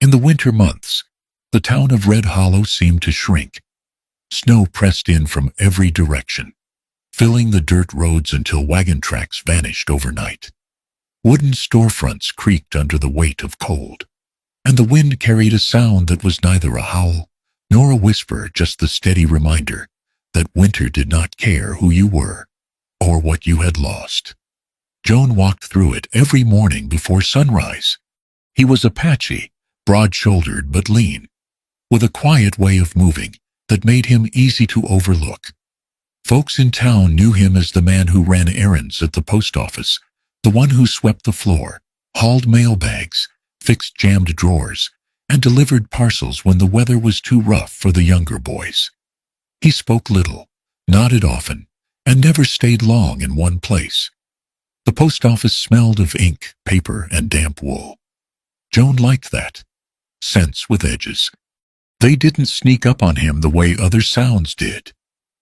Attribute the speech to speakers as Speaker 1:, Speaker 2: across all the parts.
Speaker 1: In the winter months, the town of Red Hollow seemed to shrink. Snow pressed in from every direction, filling the dirt roads until wagon tracks vanished overnight. Wooden storefronts creaked under the weight of cold, and the wind carried a sound that was neither a howl nor a whisper, just the steady reminder that winter did not care who you were or what you had lost. Joan walked through it every morning before sunrise. He was Apache, broad-shouldered but lean, with a quiet way of moving that made him easy to overlook. Folks in town knew him as the man who ran errands at the post office, the one who swept the floor, hauled mailbags, fixed jammed drawers, and delivered parcels when the weather was too rough for the younger boys. He spoke little, nodded often, and never stayed long in one place. The post office smelled of ink, paper, and damp wool. Joan liked that. Scents with edges. They didn't sneak up on him the way other sounds did.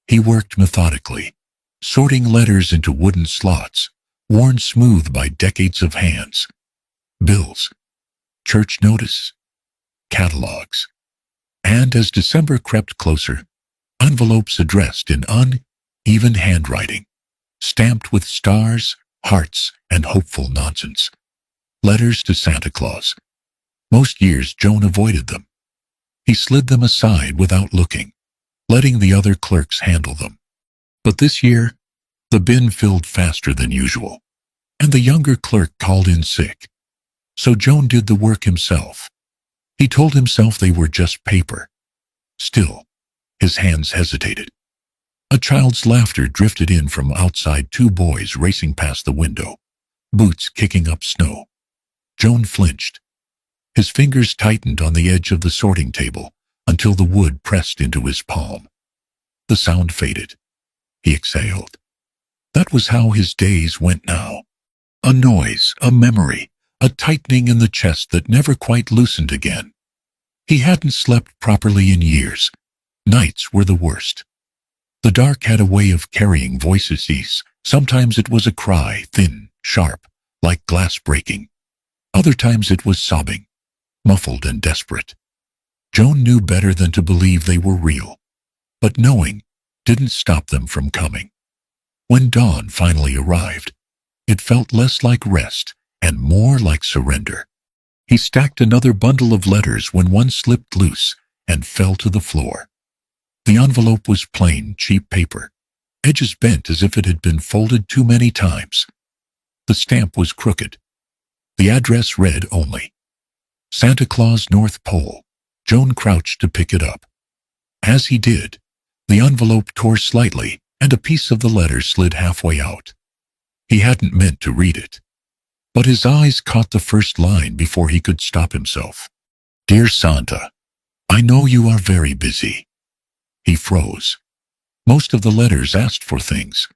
Speaker 1: He worked methodically, sorting letters into wooden slots, worn smooth by decades of hands. Bills, church notice, catalogs. And as December crept closer, envelopes addressed in uneven handwriting, stamped with stars, hearts, and hopeful nonsense. Letters to Santa Claus. Most years Joan avoided them. He slid them aside without looking, letting the other clerks handle them. But this year, the bin filled faster than usual, and the younger clerk called in sick. So Joan did the work himself. He told himself they were just paper. Still, his hands hesitated. A child's laughter drifted in from outside, two boys racing past the window, boots kicking up snow. Joan flinched. His fingers tightened on the edge of the sorting table until the wood pressed into his palm. The sound faded. He exhaled. That was how his days went now. A noise, a memory, a tightening in the chest that never quite loosened again. He hadn't slept properly in years. Nights were the worst. The dark had a way of carrying voices. Sometimes it was a cry, thin, sharp, like glass breaking. Other times it was sobbing, muffled and desperate. Joan knew better than to believe they were real, but knowing didn't stop them from coming. When dawn finally arrived, it felt less like rest and more like surrender. He stacked another bundle of letters when one slipped loose and fell to the floor. The envelope was plain, cheap paper, edges bent as if it had been folded too many times. The stamp was crooked. The address read only Santa Claus, North Pole. Joan crouched to pick it up. As he did, the envelope tore slightly and a piece of the letter slid halfway out. He hadn't meant to read it, but his eyes caught the first line before he could stop himself. Dear Santa, I know you are very busy. He froze. Most of the letters asked for things.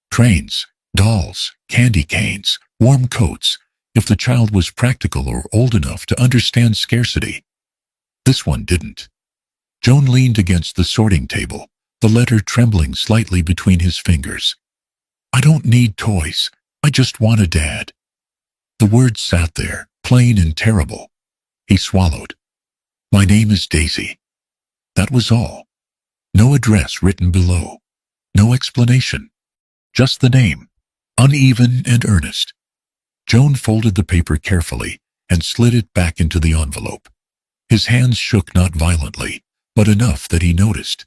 Speaker 1: Trains, dolls, candy canes, warm coats, if the child was practical or old enough to understand scarcity. This one didn't. Joan leaned against the sorting table, the letter trembling slightly between his fingers. I don't need toys. I just want a dad. The words sat there, plain and terrible. He swallowed. My name is Daisy. That was all. No address written below. No explanation. Just the name, uneven and earnest. Joan folded the paper carefully and slid it back into the envelope. His hands shook not violently, but enough that he noticed.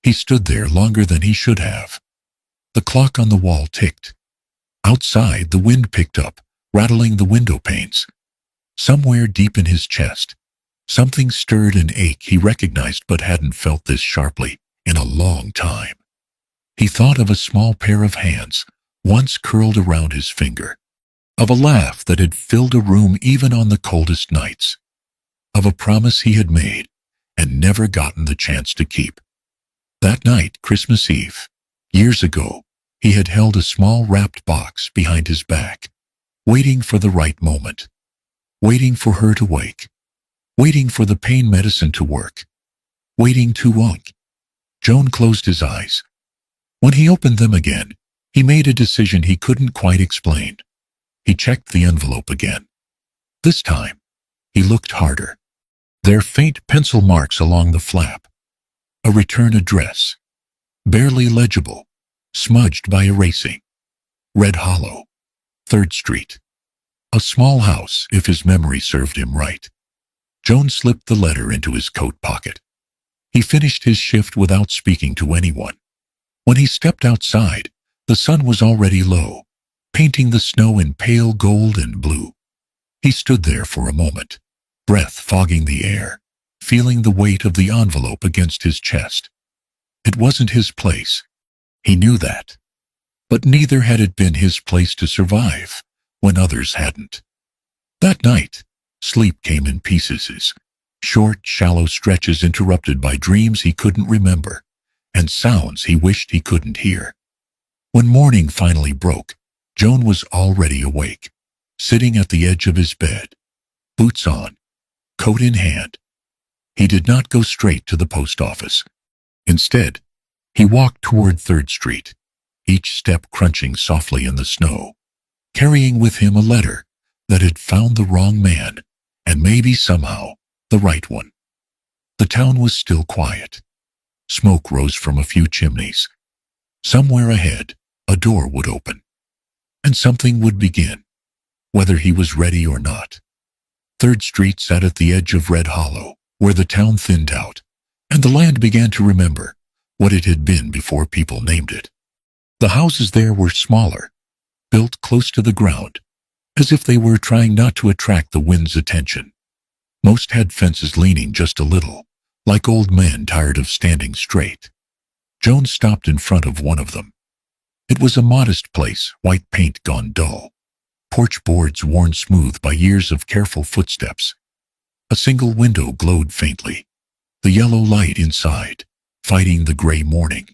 Speaker 1: He stood there longer than he should have. The clock on the wall ticked. Outside, the wind picked up, rattling the window panes. Somewhere deep in his chest, something stirred an ache he recognized but hadn't felt this sharply in a long time. He thought of a small pair of hands, once curled around his finger, of a laugh that had filled a room even on the coldest nights, of a promise he had made and never gotten the chance to keep. That night, Christmas Eve, years ago, he had held a small wrapped box behind his back, waiting for the right moment, waiting for her to wake, waiting for the pain medicine to work, waiting to wunk. Joan closed his eyes. When he opened them again, he made a decision he couldn't quite explain. He checked the envelope again. This time, He looked harder. There faint pencil marks along the flap. A return address. Barely legible, smudged by erasing. Red Hollow, 3rd Street. A small house, if his memory served him right. Jones slipped the letter into his coat pocket. He finished his shift without speaking to anyone. When he stepped outside, the sun was already low, painting the snow in pale gold and blue. He stood there for a moment, breath fogging the air, feeling the weight of the envelope against his chest. It wasn't his place. He knew that. But neither had it been his place to survive when others hadn't. That night, sleep came in pieces, short, shallow stretches interrupted by dreams he couldn't remember and sounds he wished he couldn't hear. When morning finally broke, Joan was already awake, sitting at the edge of his bed, boots on, coat in hand. He did not go straight to the post office. Instead, he walked toward 3rd Street, each step crunching softly in the snow, carrying with him a letter that had found the wrong man and maybe somehow the right one. The town was still quiet. Smoke rose from a few chimneys. Somewhere ahead, a door would open, and something would begin, whether he was ready or not. 3rd Street sat at the edge of Red Hollow, where the town thinned out, and the land began to remember what it had been before people named it. The houses there were smaller, built close to the ground, as if they were trying not to attract the wind's attention. Most had fences leaning just a little, like old men tired of standing straight. Joan stopped in front of one of them. It was a modest place, white paint gone dull, porch boards worn smooth by years of careful footsteps. A single window glowed faintly, the yellow light inside, fighting the gray morning.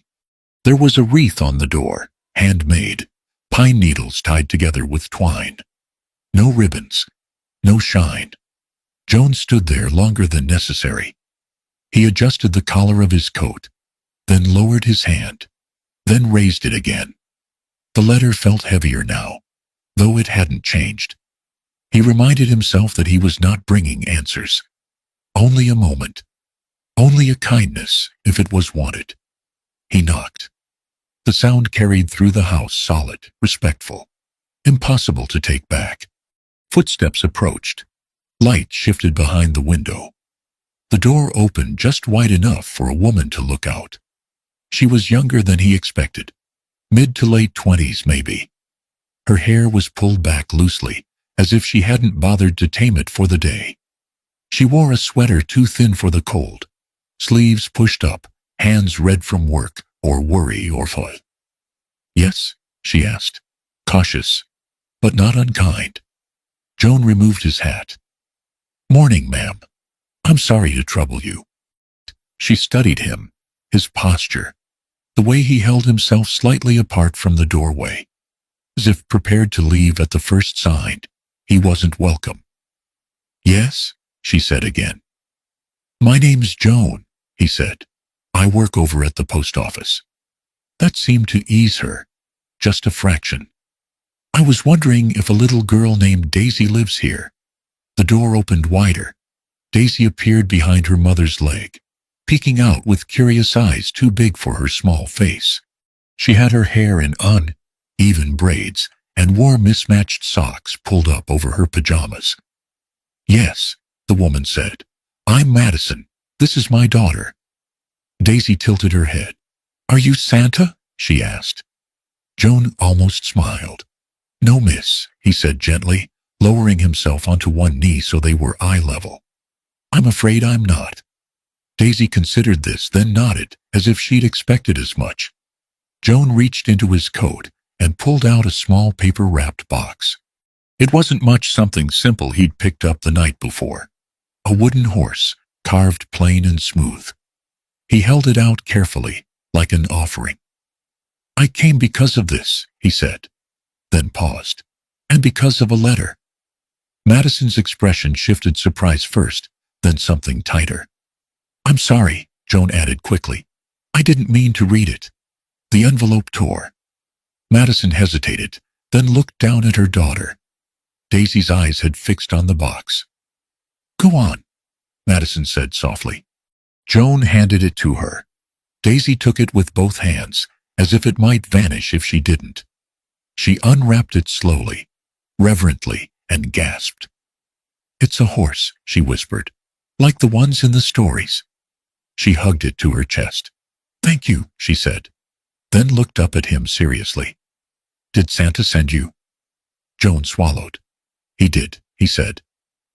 Speaker 1: There was a wreath on the door, handmade, pine needles tied together with twine. No ribbons, no shine. Joan stood there longer than necessary. He adjusted the collar of his coat, then lowered his hand, then raised it again. The letter felt heavier now, though it hadn't changed. He reminded himself that he was not bringing answers. Only a moment. Only a kindness, if it was wanted. He knocked. The sound carried through the house, solid, respectful, impossible to take back. Footsteps approached. Light shifted behind the window. The door opened just wide enough for a woman to look out. She was younger than he expected, mid to late 20s maybe. Her hair was pulled back loosely, as if she hadn't bothered to tame it for the day. She wore a sweater too thin for the cold, sleeves pushed up, hands red from work or worry or toil. "Yes?" she asked, cautious, but not unkind. Joan removed his hat. "Morning, ma'am. I'm sorry to trouble you." She studied him, his posture, the way he held himself slightly apart from the doorway, as if prepared to leave at the first sign he wasn't welcome. "Yes?" she said again. "My name's Joan," he said. "I work over at the post office." That seemed to ease her, just a fraction. "I was wondering if a little girl named Daisy lives here." The door opened wider. Daisy appeared behind her mother's leg, peeking out with curious eyes too big for her small face. She had her hair in uneven braids and wore mismatched socks pulled up over her pajamas. "Yes," the woman said. "I'm Madison. This is my daughter." Daisy tilted her head. "Are you Santa?" she asked. Joan almost smiled. "No, miss," he said gently, lowering himself onto one knee so they were eye level. "I'm afraid I'm not." Daisy considered this, then nodded, as if she'd expected as much. Joan reached into his coat and pulled out a small paper-wrapped box. It wasn't much, something simple he'd picked up the night before. A wooden horse, carved plain and smooth. He held it out carefully, like an offering. "I came because of this," he said, then paused. "And because of a letter." Madison's expression shifted, surprise first, then something tighter. "I'm sorry," Joan added quickly. "I didn't mean to read it." The envelope tore. Madison hesitated, then looked down at her daughter. Daisy's eyes had fixed on the box. Go on, Madison said softly. Joan handed it to her. Daisy took it with both hands, as if it might vanish if she didn't. She unwrapped it slowly, reverently, and gasped. It's a horse, she whispered, like the ones in the stories. She hugged it to her chest. Thank you, she said, then looked up at him seriously. Did Santa send you? Joan swallowed. He did, he said,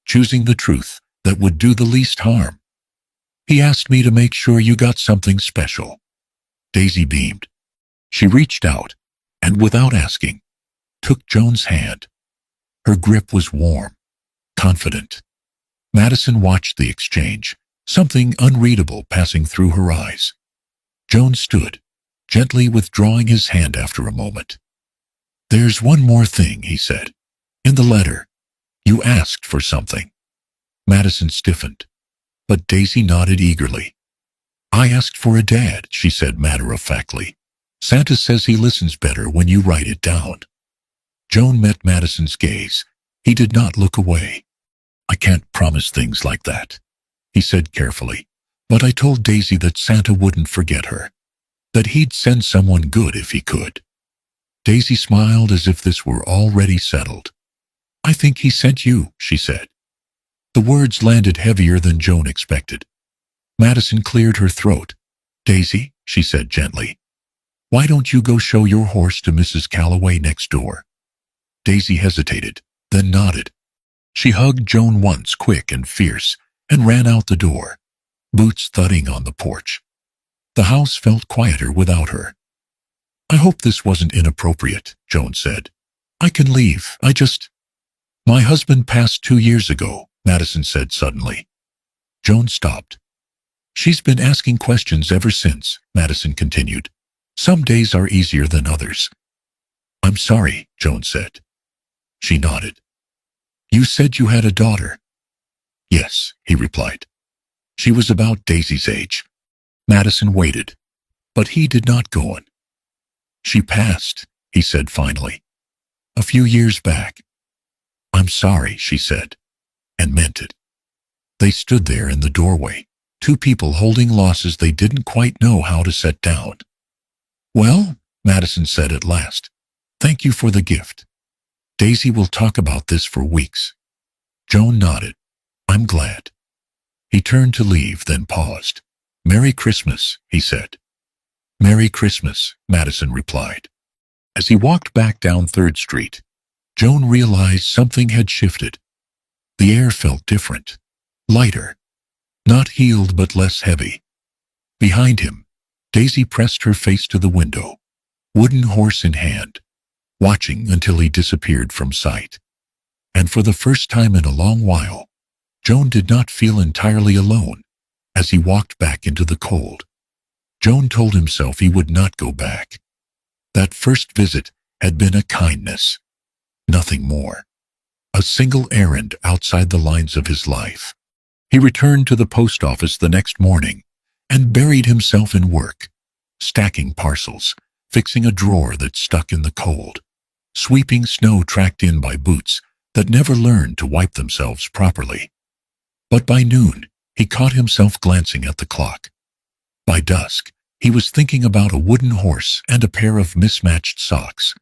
Speaker 1: choosing the truth that would do the least harm. He asked me to make sure you got something special. Daisy beamed. She reached out, and without asking, took Joan's hand. Her grip was warm, confident. Madison watched the exchange, something unreadable passing through her eyes. Joan stood, gently withdrawing his hand after a moment. There's one more thing, he said. In the letter, you asked for something. Madison stiffened, but Daisy nodded eagerly. I asked for a dad, she said matter-of-factly. Santa says he listens better when you write it down. Joan met Madison's gaze. He did not look away. I can't promise things like that, he said carefully, but I told Daisy that Santa wouldn't forget her, that he'd send someone good if he could. Daisy smiled as if this were already settled. I think he sent you, she said. The words landed heavier than Joan expected. Madison cleared her throat. Daisy, she said gently, why don't you go show your horse to Mrs. Calloway next door? Daisy hesitated, then nodded. She hugged Joan once, quick and fierce, and ran out the door, boots thudding on the porch. The house felt quieter without her. I hope this wasn't inappropriate, Joan said. I can leave, My husband passed 2 years ago, Madison said suddenly. Joan stopped. She's been asking questions ever since, Madison continued. Some days are easier than others. I'm sorry, Joan said. She nodded. You said you had a daughter. Yes, he replied. She was about Daisy's age. Madison waited, but he did not go on. She passed, he said finally. A few years back. I'm sorry, she said, and meant it. They stood there in the doorway, two people holding losses they didn't quite know how to set down. Well, Madison said at last, thank you for the gift. Daisy will talk about this for weeks. Joan nodded. I'm glad. He turned to leave, then paused. Merry Christmas, he said. Merry Christmas, Madison replied. As he walked back down 3rd Street, Joan realized something had shifted. The air felt different, lighter, not healed but less heavy. Behind him, Daisy pressed her face to the window, wooden horse in hand, watching until he disappeared from sight. And for the first time in a long while, Joan did not feel entirely alone as he walked back into the cold. Joan told himself he would not go back. That first visit had been a kindness, nothing more. A single errand outside the lines of his life. He returned to the post office the next morning and buried himself in work, stacking parcels, fixing a drawer that stuck in the cold, sweeping snow tracked in by boots that never learned to wipe themselves properly. But by noon, he caught himself glancing at the clock. By dusk, he was thinking about a wooden horse and a pair of mismatched socks.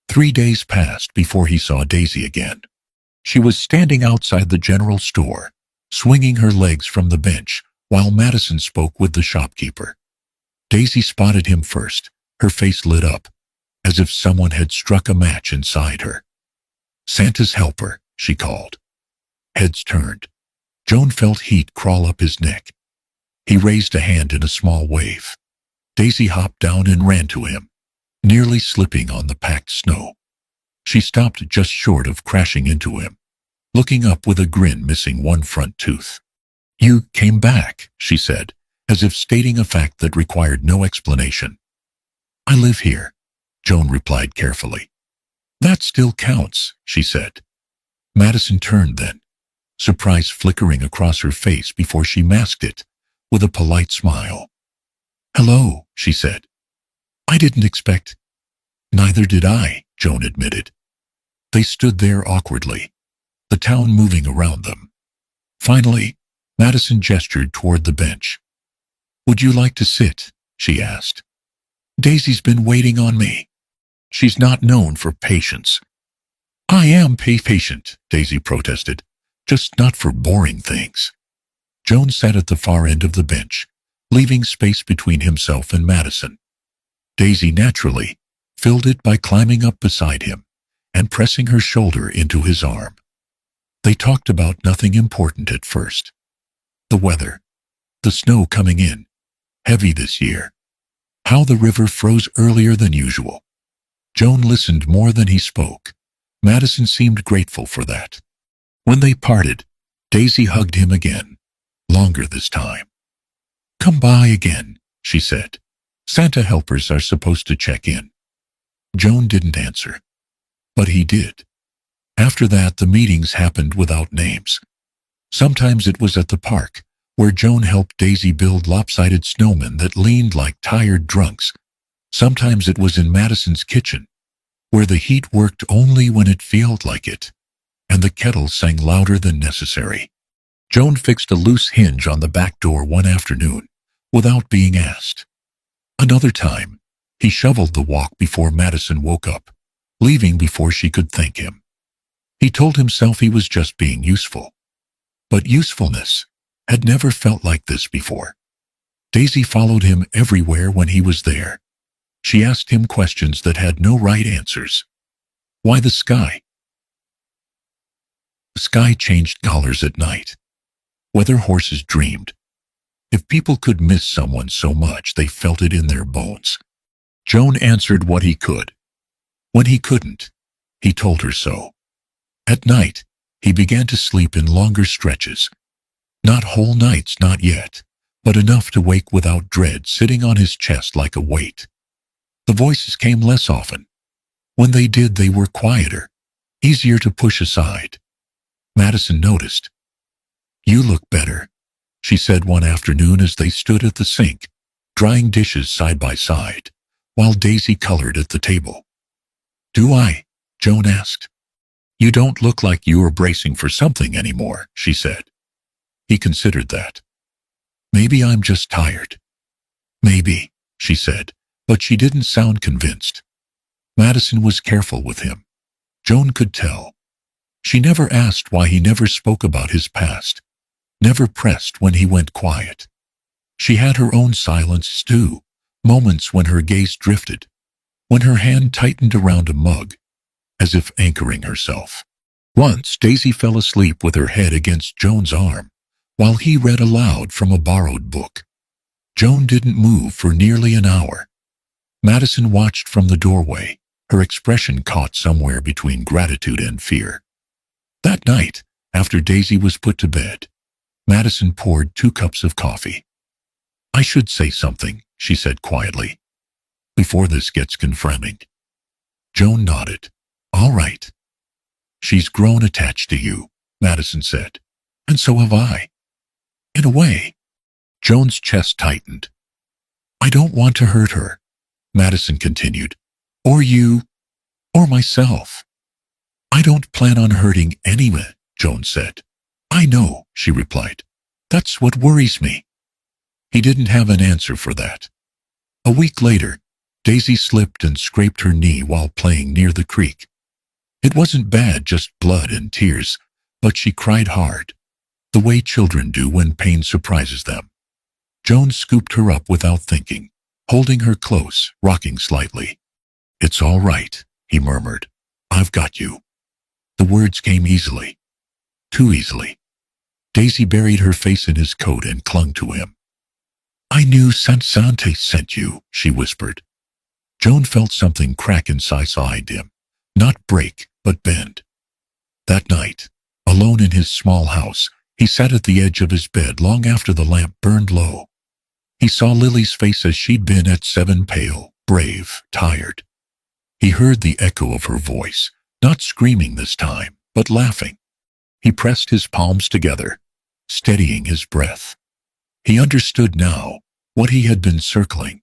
Speaker 1: 3 days passed before he saw Daisy again. She was standing outside the general store, swinging her legs from the bench while Madison spoke with the shopkeeper. Daisy spotted him first. Her face lit up, as if someone had struck a match inside her. Santa's helper, she called. Heads turned. Joan felt heat crawl up his neck. He raised a hand in a small wave. Daisy hopped down and ran to him, nearly slipping on the packed snow. She stopped just short of crashing into him, looking up with a grin missing one front tooth. You came back, she said, as if stating a fact that required no explanation. I live here, Joan replied carefully. That still counts, she said. Madison turned then, surprise flickering across her face before she masked it with a polite smile. Hello, she said. I didn't expect. Neither did I, Joan admitted. They stood there awkwardly, the town moving around them. Finally, Madison gestured toward the bench. "Would you like to sit?" she asked. "Daisy's been waiting on me." She's not known for patience. "I am patient," Daisy protested, "just not for boring things." Joan sat at the far end of the bench, leaving space between himself and Madison. Daisy naturally filled it by climbing up beside him and pressing her shoulder into his arm. They talked about nothing important at first. The weather, the snow coming in, heavy this year, how the river froze earlier than usual. Joan listened more than he spoke. Madison seemed grateful for that. When they parted, Daisy hugged him again, longer this time. "Come by again," she said. "Santa helpers are supposed to check in." Joan didn't answer, but he did. After that, the meetings happened without names. Sometimes it was at the park, where Joan helped Daisy build lopsided snowmen that leaned like tired drunks. Sometimes it was in Madison's kitchen, where the heat worked only when it felt like it, and the kettle sang louder than necessary. Joan fixed a loose hinge on the back door one afternoon, without being asked. Another time, he shoveled the walk before Madison woke up, leaving before she could thank him. He told himself he was just being useful. But usefulness had never felt like this before. Daisy followed him everywhere when he was there. She asked him questions that had no right answers. Why the sky? The sky changed colors at night. Whether horses dreamed. If people could miss someone so much, they felt it in their bones. Joan answered what he could. When he couldn't, he told her so. At night, he began to sleep in longer stretches. Not whole nights, not yet, but enough to wake without dread sitting on his chest like a weight. The voices came less often. When they did, they were quieter, easier to push aside. Madison noticed. "You look better," she said one afternoon as they stood at the sink, drying dishes side by side, while Daisy colored at the table. "Do I?" Joan asked. "You don't look like you are bracing for something anymore," she said. He considered that. "Maybe I'm just tired." "Maybe," she said, but she didn't sound convinced. Madison was careful with him. Joan could tell. She never asked why he never spoke about his past, never pressed when he went quiet. She had her own silence too, moments when her gaze drifted, when her hand tightened around a mug, as if anchoring herself. Once, Daisy fell asleep with her head against Joan's arm, while he read aloud from a borrowed book. Joan didn't move for nearly an hour. Madison watched from the doorway, her expression caught somewhere between gratitude and fear. That night, after Daisy was put to bed, Madison poured 2 cups of coffee. "I should say something," she said quietly, "before this gets confronting." Joan nodded. "All right." "She's grown attached to you," Madison said. "And so have I." "In a way." Joan's chest tightened. "I don't want to hurt her," Madison continued. "Or you, or myself." "I don't plan on hurting anyone," Joan said. "I know," she replied. "That's what worries me." He didn't have an answer for that. A week later, Daisy slipped and scraped her knee while playing near the creek. It wasn't bad, just blood and tears, but she cried hard, the way children do when pain surprises them. Joan scooped her up without thinking, holding her close, rocking slightly. "It's all right," he murmured. "I've got you." The words came easily. Too easily. Daisy buried her face in his coat and clung to him. "I knew Santa sent you," she whispered. Joan felt something crack inside him, not break, but bend. That night, alone in his small house, he sat at the edge of his bed long after the lamp burned low. He saw Lily's face as she'd been at 7, pale, brave, tired. He heard the echo of her voice, not screaming this time, but laughing. He pressed his palms together, steadying his breath. He understood now what he had been circling.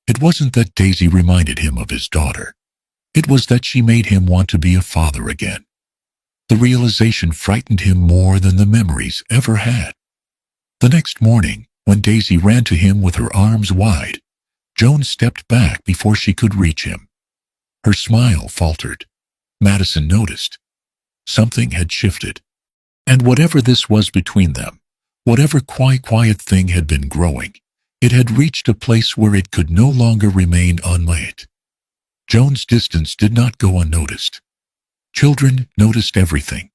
Speaker 1: It wasn't that Daisy reminded him of his daughter. It was that she made him want to be a father again. The realization frightened him more than the memories ever had. The next morning, when Daisy ran to him with her arms wide, Joan stepped back before she could reach him. Her smile faltered. Madison noticed. Something had shifted. And whatever this was between them, whatever quiet thing had been growing, it had reached a place where it could no longer remain unmet. Joan's distance did not go unnoticed. Children noticed everything.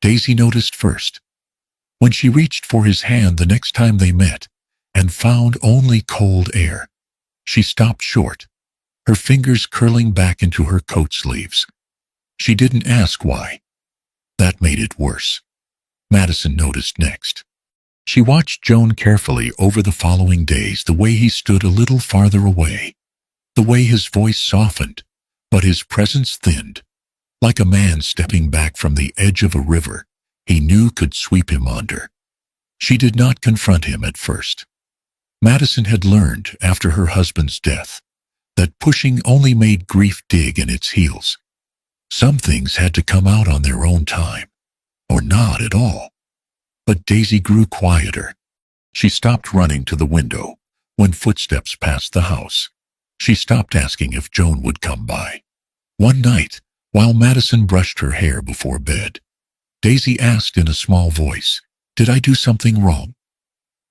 Speaker 1: Daisy noticed first. When she reached for his hand the next time they met, and found only cold air, she stopped short, her fingers curling back into her coat sleeves. She didn't ask why. That made it worse. Madison noticed next. She watched Joan carefully over the following days, the way he stood a little farther away, the way his voice softened, but his presence thinned, like a man stepping back from the edge of a river he knew could sweep him under. She did not confront him at first. Madison had learned, after her husband's death, that pushing only made grief dig in its heels. Some things had to come out on their own time, or not at all. But Daisy grew quieter. She stopped running to the window when footsteps passed the house. She stopped asking if Joan would come by. One night, while Madison brushed her hair before bed, Daisy asked in a small voice, "Did I do something wrong?"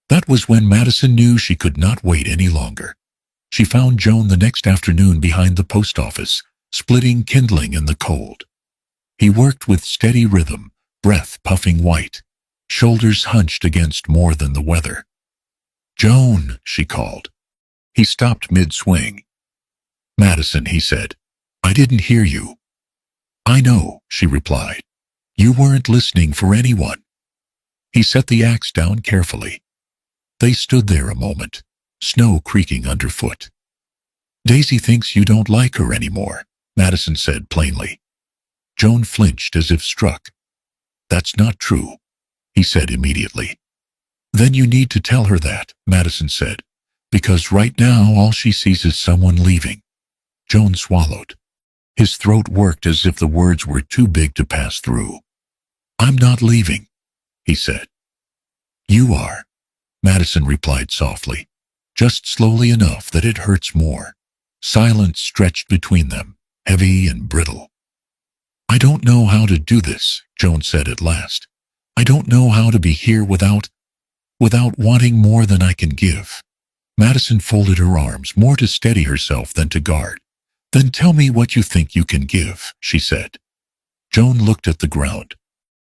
Speaker 1: That was when Madison knew she could not wait any longer. She found Joan the next afternoon behind the post office, splitting kindling in the cold. He worked with steady rhythm, breath puffing white, shoulders hunched against more than the weather. "Joan," she called. He stopped mid-swing. "Madison," he said, "I didn't hear you." "I know," she replied. "You weren't listening for anyone." He set the axe down carefully. They stood there a moment, snow creaking underfoot. "Daisy thinks you don't like her anymore," Madison said plainly. Joan flinched as if struck. "That's not true," he said immediately. "Then you need to tell her that," Madison said, "because right now all she sees is someone leaving." Joan swallowed. His throat worked as if the words were too big to pass through. "I'm not leaving," he said. "You are," Madison replied softly, just slowly enough that it hurts more. Silence stretched between them, heavy and brittle. "I don't know how to do this," Joan said at last. "I don't know how to be here without wanting more than I can give." Madison folded her arms, more to steady herself than to guard. "Then tell me what you think you can give," she said. Joan looked at the ground.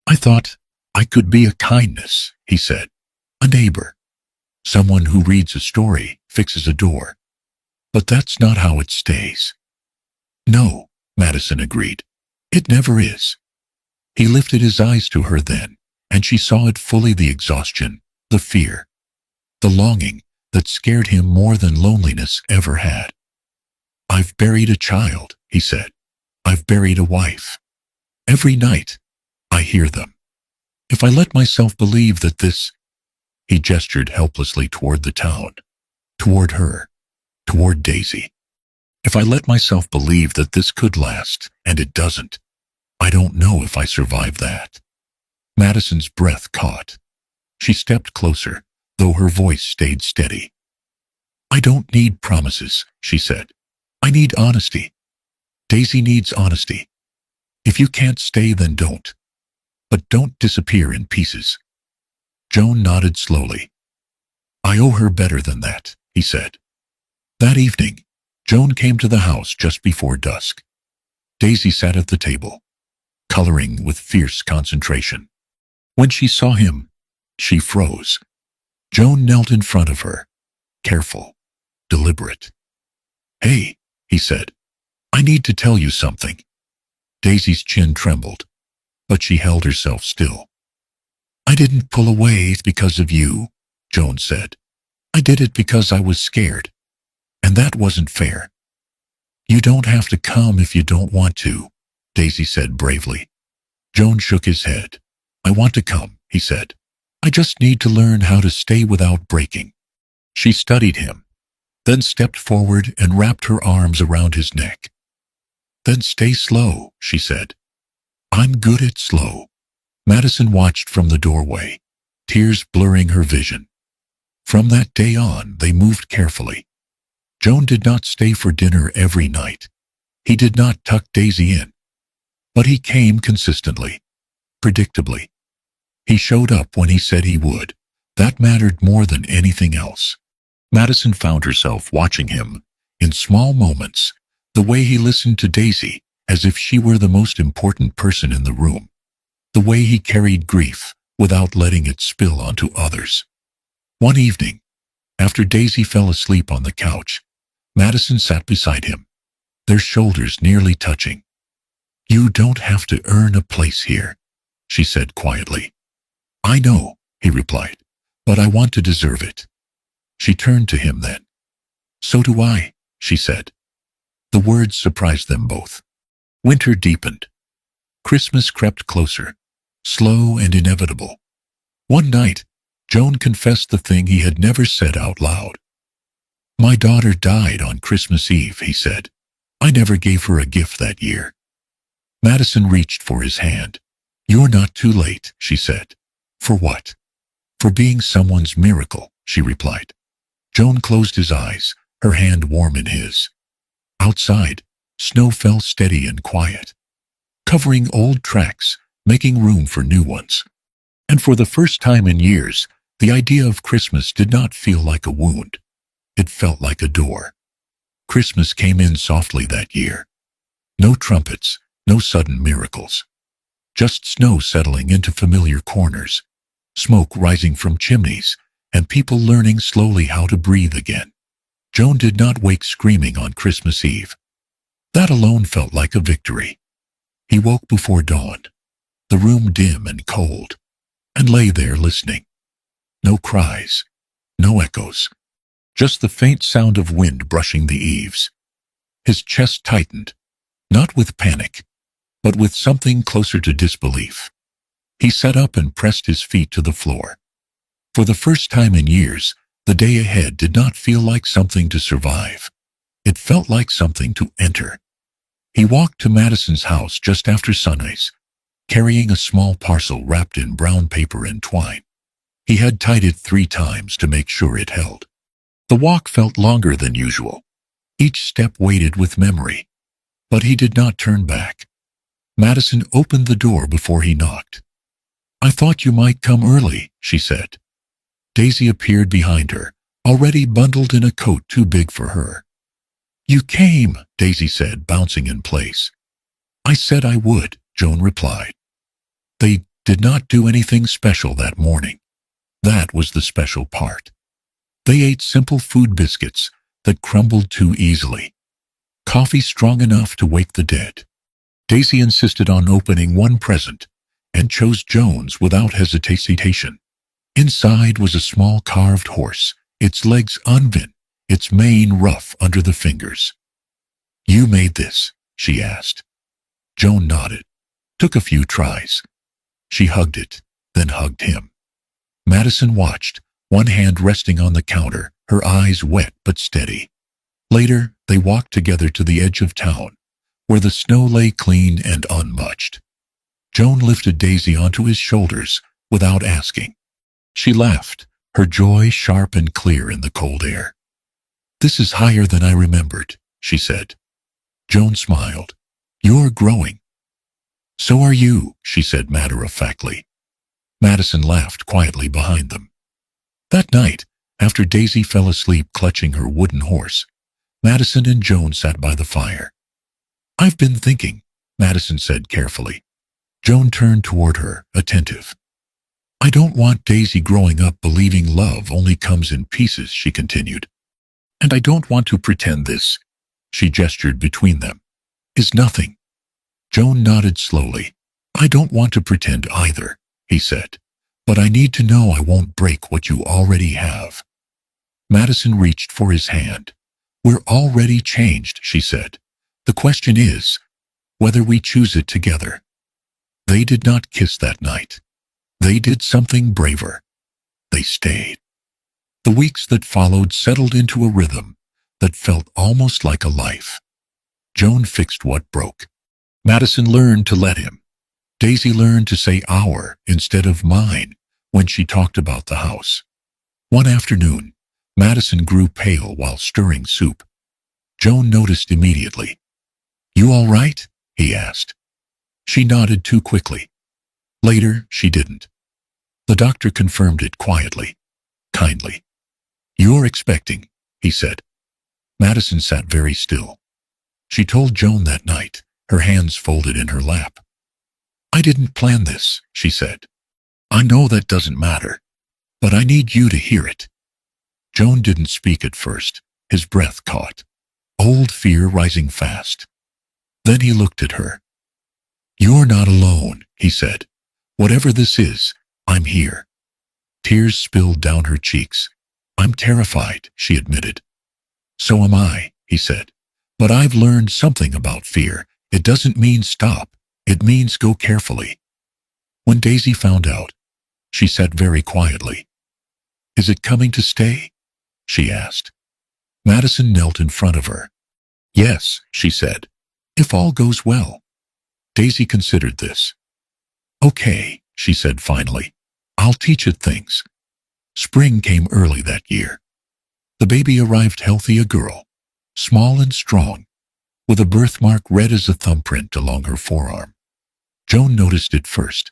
Speaker 1: "I thought I could be a kindness," he said. "A neighbor. Someone who reads a story, fixes a door. But that's not how it stays." "No," Madison agreed. "It never is." He lifted his eyes to her then, and she saw it fully, the exhaustion, the fear, the longing that scared him more than loneliness ever had. "I've buried a child," he said. "I've buried a wife. Every night, I hear them. If I let myself believe that this—" He gestured helplessly toward the town, toward her, toward Daisy. "If I let myself believe that this could last, and it doesn't, I don't know if I survive that." Madison's breath caught. She stepped closer, though her voice stayed steady. "I don't need promises," she said. "I need honesty. Daisy needs honesty. If you can't stay, then don't. But don't disappear in pieces." Joan nodded slowly. "I owe her better than that," he said. That evening, Joan came to the house just before dusk. Daisy sat at the table, coloring with fierce concentration. When she saw him, she froze. Joan knelt in front of her, careful, deliberate. "Hey," he said, "I need to tell you something." Daisy's chin trembled, but she held herself still. "I didn't pull away because of you," Joan said. "I did it because I was scared. And that wasn't fair." "You don't have to come if you don't want to," Daisy said bravely. Joan shook his head. "I want to come," he said. "I just need to learn how to stay without breaking." She studied him, then stepped forward and wrapped her arms around his neck. "Then stay slow," she said. I'm good at slow. Madison watched from the doorway, tears blurring her vision. From that day on, they moved carefully. Joan did not stay for dinner every night. He did not tuck Daisy in. But he came consistently, predictably. He showed up when he said he would. That mattered more than anything else. Madison found herself watching him in small moments, the way he listened to Daisy as if she were the most important person in the room, the way he carried grief without letting it spill onto others. One evening, after Daisy fell asleep on the couch, Madison sat beside him, their shoulders nearly touching. "You don't have to earn a place here," she said quietly. "I know," he replied, "but I want to deserve it." She turned to him then. "So do I," she said. The words surprised them both. Winter deepened. Christmas crept closer, slow and inevitable. One night, Joan confessed the thing he had never said out loud. "My daughter died on Christmas Eve," he said. "I never gave her a gift that year." Madison reached for his hand. "You're not too late," she said. "For what?" "For being someone's miracle," she replied. Joan closed his eyes, her hand warm in his. Outside, snow fell steady and quiet, covering old tracks, making room for new ones. And for the first time in years, the idea of Christmas did not feel like a wound. It felt like a door. Christmas came in softly that year. No trumpets, no sudden miracles. Just snow settling into familiar corners, smoke rising from chimneys, and people learning slowly how to breathe again. Joan did not wake screaming on Christmas Eve. That alone felt like a victory. He woke before dawn, the room dim and cold, and lay there listening. No cries, no echoes, just the faint sound of wind brushing the eaves. His chest tightened, not with panic, but with something closer to disbelief. He sat up and pressed his feet to the floor. For the first time in years, the day ahead did not feel like something to survive. It felt like something to enter. He walked to Madison's house just after sunrise, carrying a small parcel wrapped in brown paper and twine. He had tied it 3 times to make sure it held. The walk felt longer than usual. Each step weighted with memory. But he did not turn back. Madison opened the door before he knocked. "I thought you might come early," she said. Daisy appeared behind her, already bundled in a coat too big for her. "You came," Daisy said, bouncing in place. "I said I would," Joan replied. They did not do anything special that morning. That was the special part. They ate simple food biscuits that crumbled too easily. Coffee strong enough to wake the dead. Daisy insisted on opening one present and chose Joan's without hesitation. Inside was a small carved horse, its legs unbent, its mane rough under the fingers. "You made this?" she asked. Joan nodded. Took a few tries. She hugged it, then hugged him. Madison watched, one hand resting on the counter, her eyes wet but steady. Later, they walked together to the edge of town, where the snow lay clean and unmuched. Joan lifted Daisy onto his shoulders without asking. She laughed, her joy sharp and clear in the cold air. "This is higher than I remembered," she said. Joan smiled. "You're growing." "So are you," she said matter-of-factly. Madison laughed quietly behind them. That night, after Daisy fell asleep clutching her wooden horse, Madison and Joan sat by the fire. "I've been thinking," Madison said carefully. Joan turned toward her, attentive. "I don't want Daisy growing up believing love only comes in pieces," she continued. "And I don't want to pretend this," she gestured between them, "is nothing." Joan nodded slowly. "I don't want to pretend either," he said, "but I need to know I won't break what you already have." Madison reached for his hand. "We're already changed," she said. "The question is whether we choose it together." They did not kiss that night. They did something braver. They stayed. The weeks that followed settled into a rhythm that felt almost like a life. Joan fixed what broke. Madison learned to let him. Daisy learned to say our instead of mine when she talked about the house. One afternoon, Madison grew pale while stirring soup. Joan noticed immediately. "You all right?" he asked. She nodded too quickly. Later, she didn't. The doctor confirmed it quietly, kindly. "You're expecting," he said. Madison sat very still. She told Joan that night, her hands folded in her lap. "I didn't plan this," she said. "I know that doesn't matter, but I need you to hear it." Joan didn't speak at first, his breath caught, old fear rising fast. Then he looked at her. "You're not alone," he said. "Whatever this is, I'm here." Tears spilled down her cheeks. "I'm terrified," she admitted. "So am I," he said. "But I've learned something about fear. It doesn't mean stop. It means go carefully." When Daisy found out, she sat very quietly. "Is it coming to stay?" she asked. Madison knelt in front of her. "Yes," she said, "if all goes well." Daisy considered this. "Okay," she said finally. "I'll teach it things." Spring came early that year. The baby arrived healthy, a girl, small and strong, with a birthmark red as a thumbprint along her forearm. Joan noticed it first.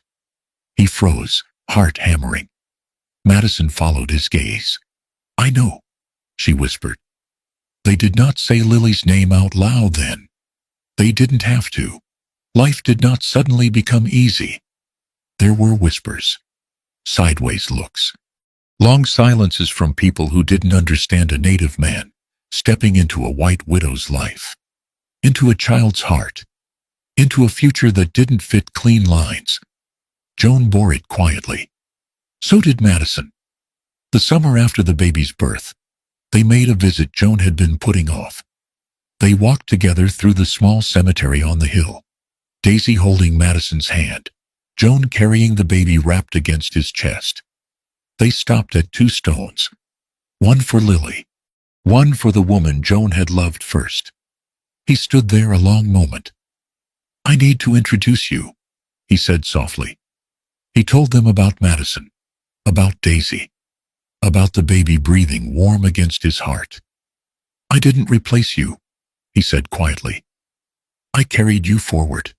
Speaker 1: He froze, heart hammering. Madison followed his gaze. "I know," she whispered. They did not say Lily's name out loud then. They didn't have to. Life did not suddenly become easy. There were whispers, sideways looks, long silences from people who didn't understand a native man stepping into a white widow's life, into a child's heart, into a future that didn't fit clean lines. Joan bore it quietly. So did Madison. The summer after the baby's birth, they made a visit Joan had been putting off. They walked together through the small cemetery on the hill, Daisy holding Madison's hand, Joan carrying the baby wrapped against his chest. They stopped at 2 stones, one for Lily, one for the woman Joan had loved first. He stood there a long moment. "I need to introduce you," he said softly. He told them about Madison, about Daisy, about the baby breathing warm against his heart. "I didn't replace you," he said quietly. "I carried you forward."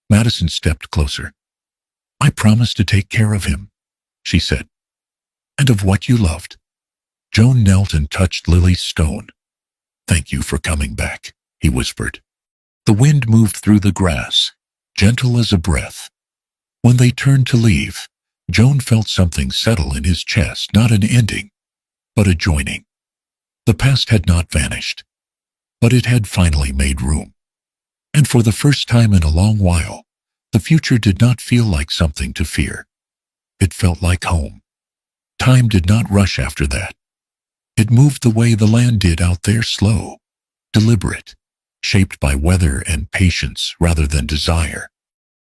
Speaker 1: Madison stepped closer. "I promised to take care of him," she said. "And of what you loved." Joan knelt and touched Lily's stone. "Thank you for coming back," he whispered. The wind moved through the grass, gentle as a breath. When they turned to leave, Joan felt something settle in his chest, not an ending, but a joining. The past had not vanished, but it had finally made room. And for the first time in a long while, the future did not feel like something to fear. It felt like home. Time did not rush after that. It moved the way the land did out there, slow, deliberate, shaped by weather and patience rather than desire.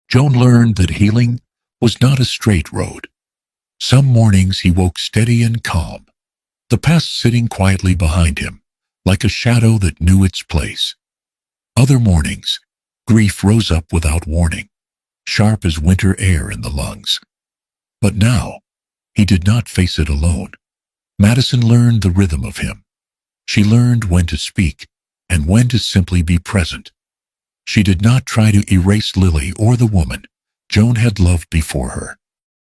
Speaker 1: Joan learned that healing was not a straight road. Some mornings he woke steady and calm, the past sitting quietly behind him, like a shadow that knew its place. Other mornings, grief rose up without warning, sharp as winter air in the lungs. But now, he did not face it alone. Madison learned the rhythm of him. She learned when to speak and when to simply be present. She did not try to erase Lily or the woman Joan had loved before her.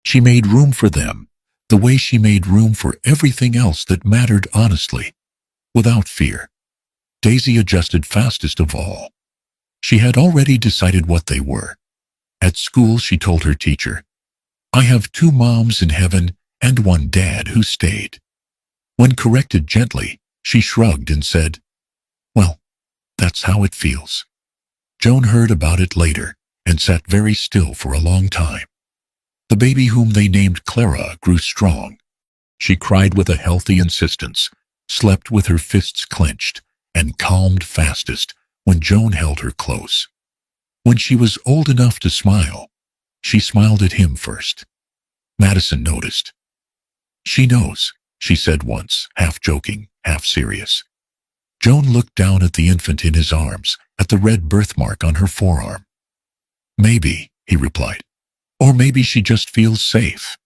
Speaker 1: She made room for them, the way she made room for everything else that mattered honestly, without fear. Daisy adjusted fastest of all. She had already decided what they were. At school, she told her teacher, "I have 2 moms in heaven and 1 dad who stayed." When corrected gently, she shrugged and said, "Well, that's how it feels." Joan heard about it later and sat very still for a long time. The baby, whom they named Clara, grew strong. She cried with a healthy insistence, slept with her fists clenched, and calmed fastest when Joan held her close. When she was old enough to smile, she smiled at him first. Madison noticed. "She knows," she said once, half joking, half serious. Joan looked down at the infant in his arms, at the red birthmark on her forearm. "Maybe," he replied. Or maybe she just feels safe.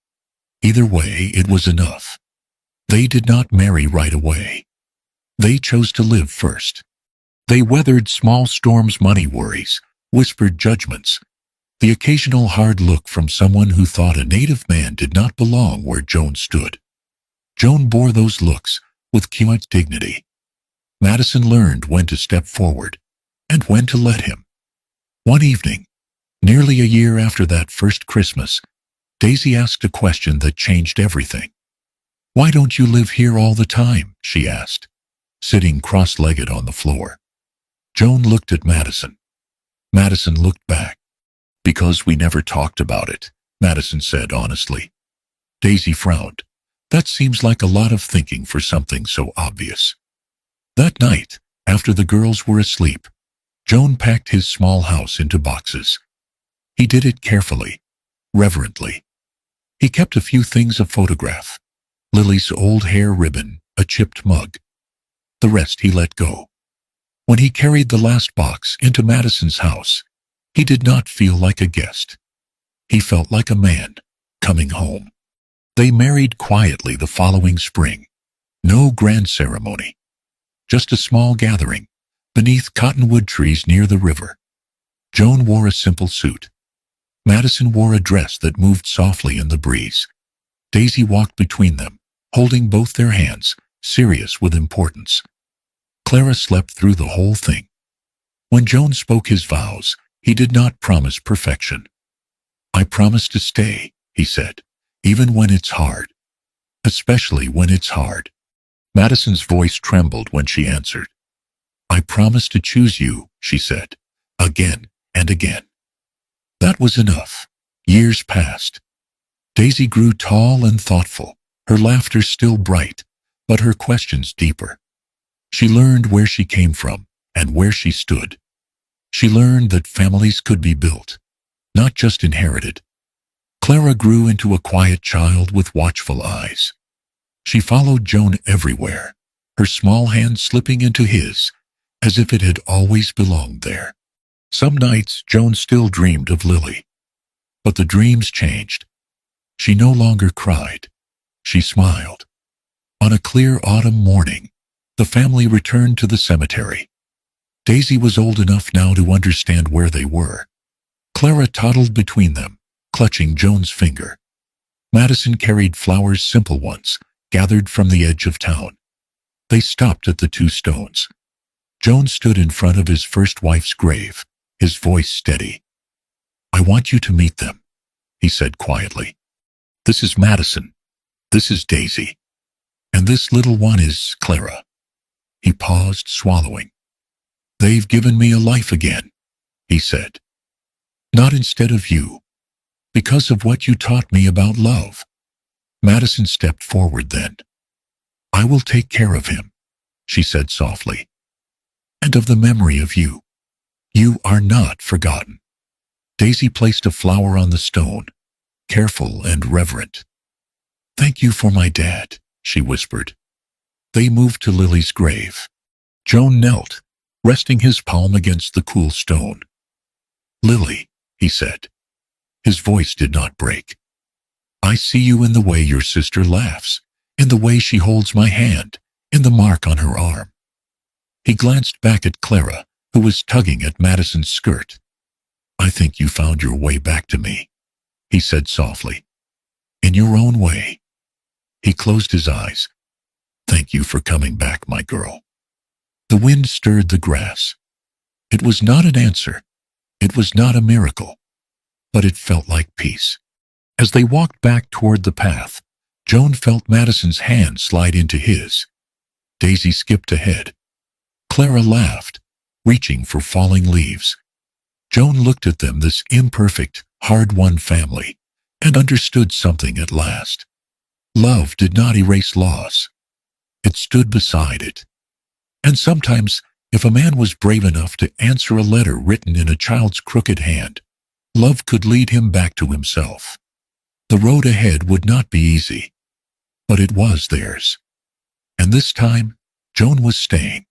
Speaker 1: Either way, it was enough. They did not marry right away. They chose to live first. They weathered small storms, money worries, whispered judgments, the occasional hard look from someone who thought a native man did not belong where Joan stood. Joan bore those looks with quiet dignity. Madison learned when to step forward and when to let him. One evening, nearly a year after that first Christmas, Daisy asked a question that changed everything. "Why don't you live here all the time?" she asked, sitting cross-legged on the floor. Joan looked at Madison. Madison looked back. "Because we never talked about it," Madison said honestly. Daisy frowned. That seems like a lot of thinking for something so obvious. That night, after the girls were asleep, Joan packed his small house into boxes. He did it carefully, reverently. He kept a few things: a photograph, Lily's old hair ribbon, a chipped mug. The rest he let go. When he carried the last box into Madison's house, he did not feel like a guest. He felt like a man coming home. They married quietly the following spring. No grand ceremony. Just a small gathering beneath cottonwood trees near the river. Joan wore a simple suit. Madison wore a dress that moved softly in the breeze. Daisy walked between them, holding both their hands, serious with importance. Clara slept through the whole thing. When Joan spoke his vows, he did not promise perfection. "I promise to stay," he said, "even when it's hard. Especially when it's hard." Madison's voice trembled when she answered. "I promise to choose you," she said, again and again. That was enough. Years passed. Daisy grew tall and thoughtful, her laughter still bright, but her questions deeper. She learned where she came from and where she stood. She learned that families could be built, not just inherited. Clara grew into a quiet child with watchful eyes. She followed Joan everywhere, her small hand slipping into his, as if it had always belonged there. Some nights Joan still dreamed of Lily. But the dreams changed. She no longer cried. She smiled. On a clear autumn morning, the family returned to the cemetery. Daisy was old enough now to understand where they were. Clara toddled between them, clutching Joan's finger. Madison carried flowers, simple ones, gathered from the edge of town. They stopped at the two stones. Joan stood in front of his first wife's grave, his voice steady. "I want you to meet them," he said quietly. "This is Madison. This is Daisy. And this little one is Clara." He paused, swallowing. "They've given me a life again," he said. "Not instead of you. Because of what you taught me about love." Madison stepped forward then. "I will take care of him," she said softly. "And of the memory of you. You are not forgotten." Daisy placed a flower on the stone, careful and reverent. "Thank you for my dad," she whispered. They moved to Lily's grave. Joan knelt, resting his palm against the cool stone. "Lily," he said. His voice did not break. "I see you in the way your sister laughs, in the way she holds my hand, in the mark on her arm." He glanced back at Clara, who was tugging at Madison's skirt. "I think you found your way back to me," he said softly. "In your own way." He closed his eyes. "Thank you for coming back, my girl." The wind stirred the grass. It was not an answer. It was not a miracle. But it felt like peace. As they walked back toward the path, Joan felt Madison's hand slide into his. Daisy skipped ahead. Clara laughed, reaching for falling leaves. Joan looked at them, this imperfect, hard-won family, and understood something at last. Love did not erase loss. It stood beside it. And sometimes, if a man was brave enough to answer a letter written in a child's crooked hand, love could lead him back to himself. The road ahead would not be easy, but it was theirs. And this time, Joan was staying.